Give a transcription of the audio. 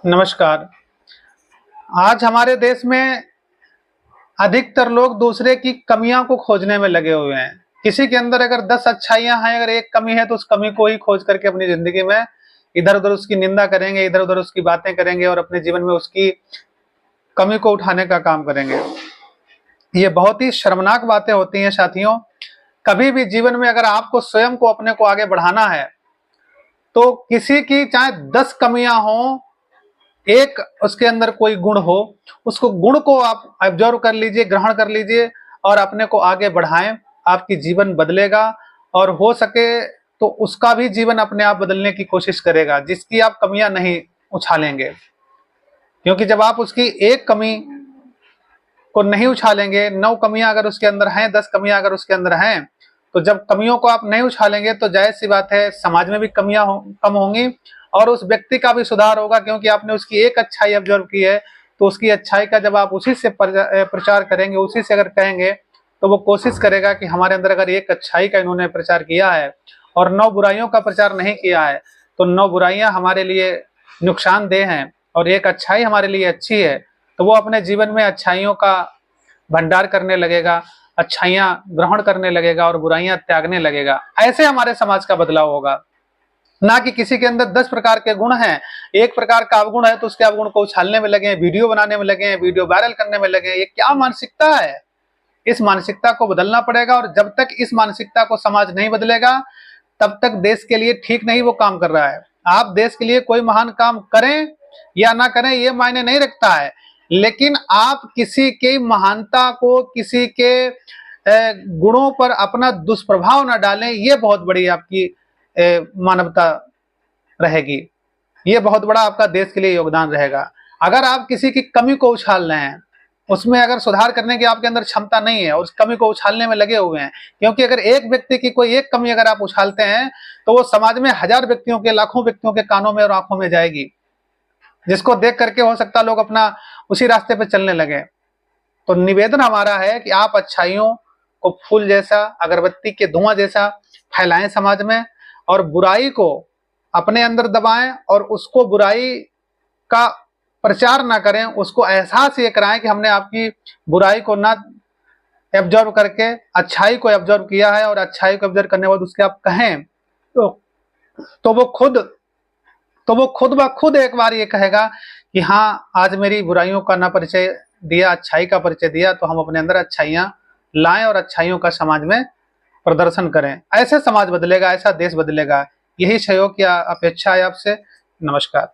नमस्कार। आज हमारे देश में अधिकतर लोग दूसरे की कमियां को खोजने में लगे हुए हैं। किसी के अंदर अगर 10 अच्छाइयां हैं, अगर एक कमी है तो उस कमी को ही खोज करके अपनी जिंदगी में इधर-उधर उसकी निंदा करेंगे, इधर-उधर उसकी बातें करेंगे और अपने जीवन में उसकी कमी को उठाने का काम करेंगे। ये बहुत ही शर्मनाक बातें होती हैं साथियों। कभी भी जीवन में अगर आपको स्वयं को अपने को आगे बढ़ाना है, तो किसी की चाहे 10 कमियां हों, एक उसके अंदर कोई गुण हो, उसको गुण को आप ऑब्जर्व कर लीजिए, ग्रहण कर लीजिए और अपने को आगे बढ़ाएं। आपकी जीवन बदलेगा और हो सके तो उसका भी जीवन अपने आप बदलने की कोशिश करेगा, जिसकी आप कमियां नहीं उछालेंगे। क्योंकि जब आप उसकी एक कमी को नहीं उछालेंगे, 9 कमियां अगर उसके अंदर हैं, 10 कमियां अगर उसके अंदर हैं, तो जब कमियों को आप नहीं उछालेंगे तो जाहिर सी बात है समाज में भी कमियां कम होंगी और उस व्यक्ति का भी सुधार होगा, क्योंकि आपने उसकी एक अच्छाई ऑब्जर्व की है। तो उसकी अच्छाई का जब आप उसी से प्रचार करेंगे, उसी से अगर कहेंगे, तो वो कोशिश करेगा कि हमारे अंदर अगर एक अच्छाई का इन्होंने प्रचार किया है और 9 बुराइयों का प्रचार नहीं किया है, तो 9 बुराइयां हमारे लिए नुकसानदेह हैं और एक अच्छाई हमारे लिए अच्छी है, तो वो अपने जीवन में अच्छाइयों का भंडार करने लगेगा, अच्छाइयां ग्रहण करने लगेगा और बुराइयां त्यागने लगेगा। ऐसे हमारे समाज का बदलाव होगा। ना कि किसी के अंदर 10 प्रकार के गुण हैं, एक प्रकार का अवगुण है तो उसके अवगुण को उछालने में लगे हैं, वीडियो बनाने में लगे हैं, वीडियो वायरल करने में लगे हैं। ये क्या मानसिकता है? इस मानसिकता को बदलना पड़ेगा और जब तक इस मानसिकता को समाज नहीं बदलेगा, तब तक देश के लिए ठीक नहीं वो काम कर रहा है। आप देश के लिए कोई महान काम करें या ना करें, ये मायने नहीं रखता है, लेकिन आप किसी की महानता को, किसी के गुणों पर अपना दुष्प्रभाव ना डालें, ये बहुत बड़ी आपकी मानवता रहेगी। ये बहुत बड़ा आपका देश के लिए योगदान रहेगा। अगर आप किसी की कमी को उछाल रहे हैं, उसमें अगर सुधार करने की आपके अंदर क्षमता नहीं है, उस कमी को उछालने में लगे हुए हैं, क्योंकि अगर एक व्यक्ति की कोई एक कमी अगर आप उछालते हैं, तो वो समाज में 1000 व्यक्तियों के, लाखों व्यक्तियों के कानों में और आंखों में जाएगी, जिसको देख करके हो सकता है लोग अपना उसी रास्ते पर चलने लगे। तो निवेदन हमारा है कि आप अच्छाइयों को फूल जैसा, अगरबत्ती के धुआं जैसा फैलाएं समाज में और बुराई को अपने अंदर दबाएं और उसको बुराई का प्रचार ना करें, उसको एहसास ये कराएं कि हमने आपकी बुराई को ना ऑब्जर्व करके अच्छाई को ऑब्जर्व किया है और अच्छाई को ऑब्जर्व करने के बाद उसके आप कहें, तो वो खुद ब खुद एक बार ये कहेगा कि हाँ, आज मेरी बुराइयों का ना परिचय दिया, अच्छाई का परिचय दिया, तो हम अपने अंदर अच्छाइयां लाएं और अच्छाइयों का समाज में प्रदर्शन करें। ऐसे समाज बदलेगा, ऐसा देश बदलेगा। यही सहयोग की अपेक्षा है आपसे। नमस्कार।